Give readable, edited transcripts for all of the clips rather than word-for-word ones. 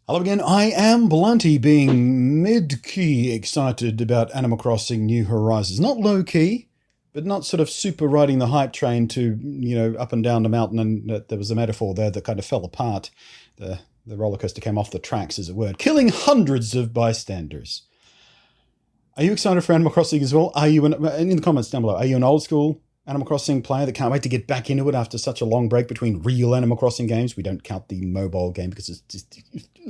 Hello again, I am Blunty, being mid-key excited about Animal Crossing New Horizons. Not low-key, but not sort of super riding the hype train to, up and down the mountain, and there was a metaphor there that kind of fell apart. The roller coaster came off the tracks, as it were, killing hundreds of bystanders. Are you excited for Animal Crossing as well? Are you, in the comments down below, are you an old school Animal Crossing player that can't wait to get back into it after such a long break between real Animal Crossing games? We don't count the mobile game because it's just...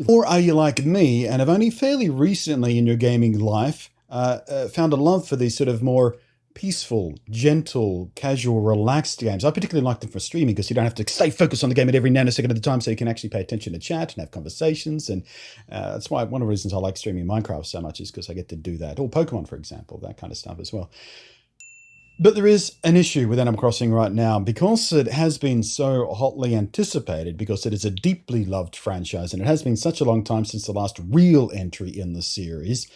Or are you like me and have only fairly recently in your gaming life found a love for these sort of more peaceful, gentle, casual, relaxed games? I particularly like them for streaming because you don't have to stay focused on the game at every nanosecond at a time, so you can actually pay attention to chat and have conversations. And that's why one of the reasons I like streaming Minecraft so much is because I get to do that. Or Pokemon, for example, that kind of stuff as well. But there is an issue with Animal Crossing right now because it has been so hotly anticipated, because it is a deeply loved franchise and it has been such a long time since the last real entry in the series.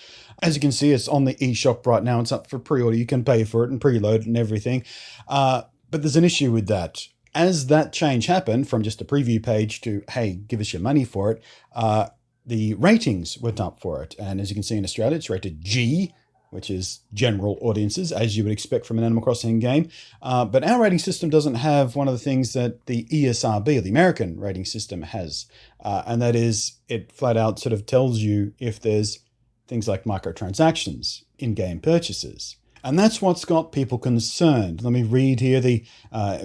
As you can see, it's on the eShop right now. It's up for pre-order. You can pay for it and preload it and everything. But there's an issue with that. As that change happened from just a preview page to, hey, give us your money for it, the ratings went up for it. And as you can see in Australia, it's rated G, which is general audiences, as you would expect from an Animal Crossing game. But our rating system doesn't have one of the things that the ESRB, or the American rating system, has. And that is, it flat out sort of tells you if there's things like microtransactions, in-game purchases. And that's what's got people concerned. Let me read here the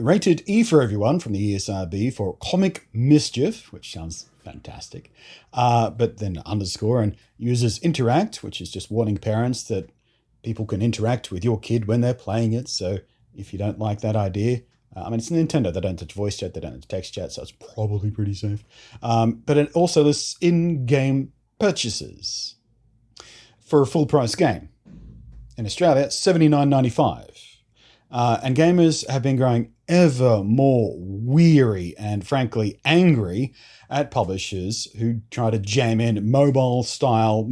rated E for everyone from the ESRB for comic mischief, which sounds fantastic, but then underscore, and users interact, which is just warning parents that people can interact with your kid when they're playing it. So if you don't like that idea, it's Nintendo, they don't touch voice chat, they don't touch text chat, so it's probably pretty safe. But it also lists in-game purchases for a full price game. In Australia, $79.95. And gamers have been growing ever more weary and frankly angry at publishers who try to jam in mobile-style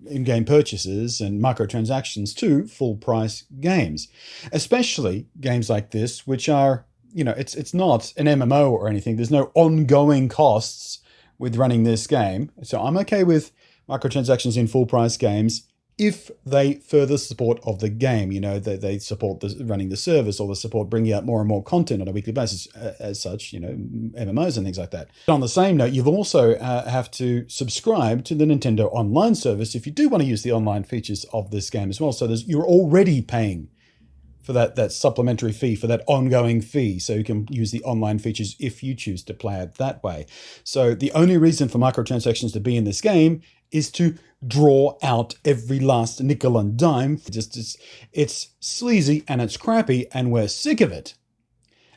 in-game purchases and microtransactions to full-price games. Especially games like this, which are, it's not an MMO or anything. There's no ongoing costs with running this game. So I'm okay with microtransactions in full-price games if they further support of the game. They support running the service, or the support bringing out more and more content on a weekly basis, as such, MMOs and things like that. On the same note, you've also have to subscribe to the Nintendo Online service if you do want to use the online features of this game as well. So you're already paying for that supplementary fee, for that ongoing fee, so you can use the online features if you choose to play it that way. So the only reason for microtransactions to be in this game is to draw out every last nickel and dime. It's sleazy and it's crappy, and we're sick of it.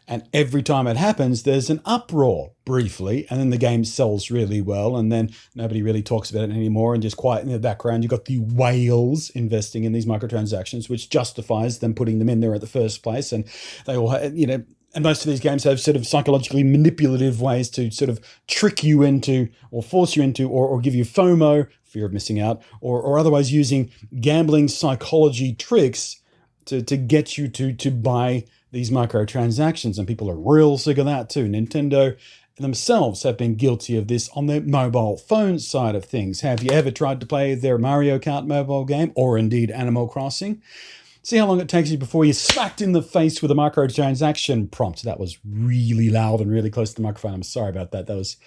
And every time it happens, there's an uproar briefly, and then the game sells really well, and then nobody really talks about it anymore, and just quiet in the background, you've got the whales investing in these microtransactions, which justifies them putting them in there at the first place. And they all, and most of these games have sort of psychologically manipulative ways to sort of trick you into, or force you into, or give you FOMO, fear of missing out, or otherwise using gambling psychology tricks to get you to buy these microtransactions. And people are real sick of that too. Nintendo themselves have been guilty of this on their mobile phone side of things. Have you ever tried to play their Mario Kart mobile game, or indeed Animal Crossing? See how long it takes you before you're smacked in the face with a microtransaction prompt. That was really loud and really close to the microphone. I'm sorry about that. That was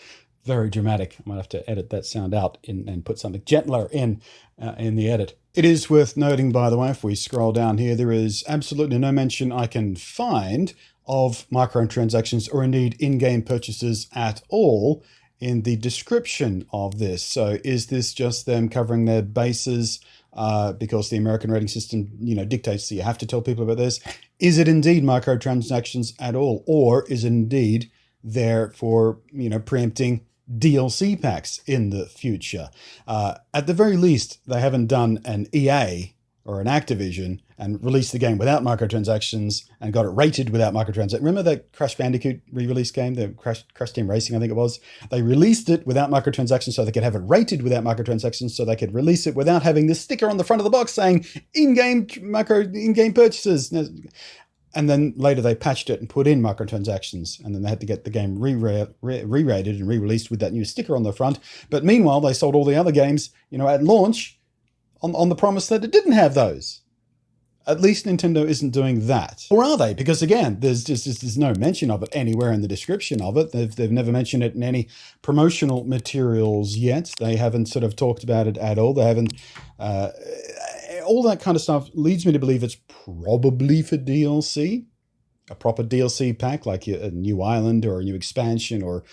very dramatic. I might have to edit that sound out and put something gentler in the edit. It is worth noting, by the way, if we scroll down here, there is absolutely no mention I can find of microtransactions or indeed in-game purchases at all in the description of this. So is this just them covering their bases because the American rating system, dictates that you have to tell people about this? Is it indeed microtransactions at all? Or is it indeed there for, preempting DLC packs in the future? At the very least, they haven't done an EA or an Activision and released the game without microtransactions and got it rated without microtransactions. Remember that Crash Bandicoot re-release game, the Crash Team Racing, I think it was? They released it without microtransactions so they could have it rated without microtransactions, so they could release it without having this sticker on the front of the box saying in-game purchases. And then later they patched it and put in microtransactions, and then they had to get the game re-rated and re-released with that new sticker on the front. But meanwhile, they sold all the other games, at launch on the promise that it didn't have those. At least Nintendo isn't doing that. Or are they? Because again, there's no mention of it anywhere in the description of it. They've never mentioned it in any promotional materials yet. They haven't sort of talked about it at all. They haven't... all that kind of stuff leads me to believe it's probably for DLC. A proper DLC pack, like a new island or a new expansion or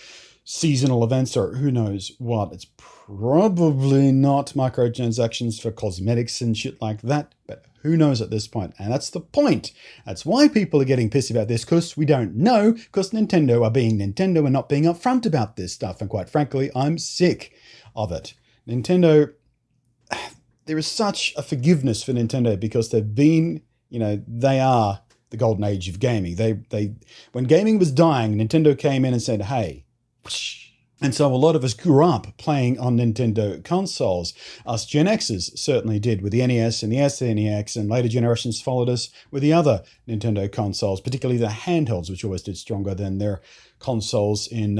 seasonal events or who knows what. It's probably not microtransactions for cosmetics and shit like that, but who knows at this point? And that's the point. That's why people are getting pissed about this, because we don't know, because Nintendo are being Nintendo and not being upfront about this stuff. And quite frankly, I'm sick of it. Nintendo, there is such a forgiveness for Nintendo because they've been, they are the golden age of gaming. They when gaming was dying, Nintendo came in and said, hey. And so a lot of us grew up playing on Nintendo consoles. Us Gen Xers certainly did with the NES and the SNEX, and later generations followed us with the other Nintendo consoles, particularly the handhelds, which always did stronger than their consoles in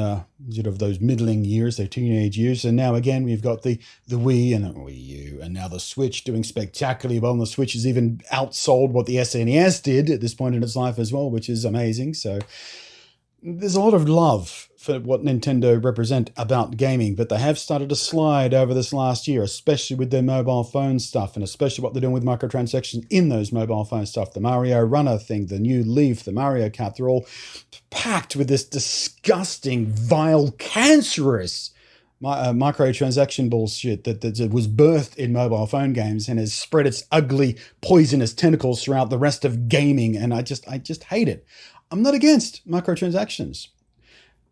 sort of those middling years, their teenage years. And now again, we've got the Wii and the Wii U, and now the Switch doing spectacularly well. And the Switch has even outsold what the SNES did at this point in its life as well, which is amazing. So there's a lot of love for what Nintendo represent about gaming, but they have started to slide over this last year, especially with their mobile phone stuff, and especially what they're doing with microtransactions in those mobile phone stuff. The Mario Runner thing, the new Leaf, the Mario Kart, they're all packed with this disgusting, vile, cancerous microtransaction bullshit that was birthed in mobile phone games and has spread its ugly, poisonous tentacles throughout the rest of gaming, and I just hate it. I'm not against microtransactions,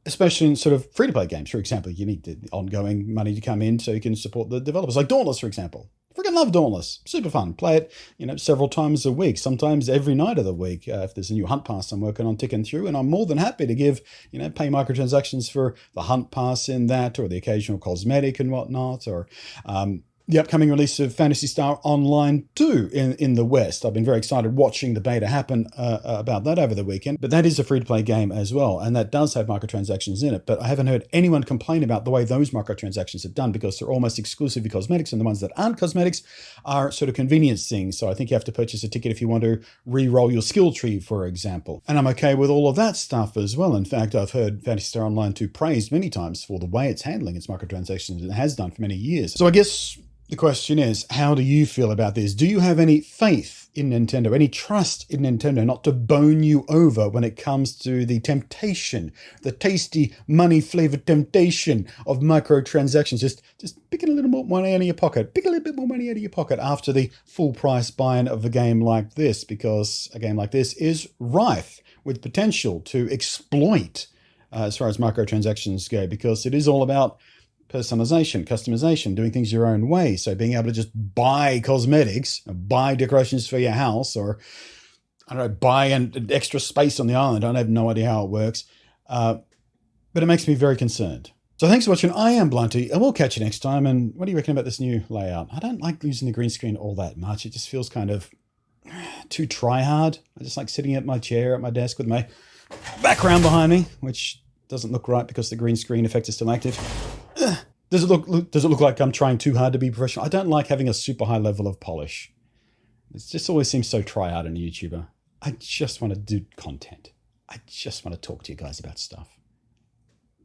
especially in sort of free-to-play games. For example, you need the ongoing money to come in so you can support the developers. Like Dauntless, for example. Freaking love Dauntless. Super fun. Play it, several times a week, sometimes every night of the week. If there's a new Hunt Pass I'm working on ticking through, and I'm more than happy to give, pay microtransactions for the Hunt Pass in that, or the occasional cosmetic and whatnot, or the upcoming release of Phantasy Star Online 2 in the West. I've been very excited watching the beta happen about that over the weekend. But that is a free-to-play game as well, and that does have microtransactions in it. But I haven't heard anyone complain about the way those microtransactions are done, because they're almost exclusively cosmetics, and the ones that aren't cosmetics are sort of convenience things. So I think you have to purchase a ticket if you want to re-roll your skill tree, for example. And I'm okay with all of that stuff as well. In fact, I've heard Phantasy Star Online 2 praised many times for the way it's handling its microtransactions, and it has done for many years. So I guess the question is, how do you feel about this? Do you have any faith in Nintendo, any trust in Nintendo not to bone you over when it comes to the temptation, the tasty, money-flavored temptation of microtransactions? Just picking a little more money out of your pocket. Pick a little bit more money out of your pocket after the full price buy-in of a game like this, because a game like this is rife with potential to exploit as far as microtransactions go, because it is all about personalization, customization, doing things your own way. So being able to just buy cosmetics, buy decorations for your house, or, buy an extra space on the island. I have no idea how it works. But it makes me very concerned. So thanks for watching. I am Blunty, and we'll catch you next time. And what do you reckon about this new layout? I don't like using the green screen all that much. It just feels kind of too try-hard. I just like sitting at my chair at my desk with my background behind me, which doesn't look right because the green screen effect is still active. Does it look like I'm trying too hard to be professional? I don't like having a super high level of polish. It just always seems so try-hard in a YouTuber. I just want to do content. I just want to talk to you guys about stuff.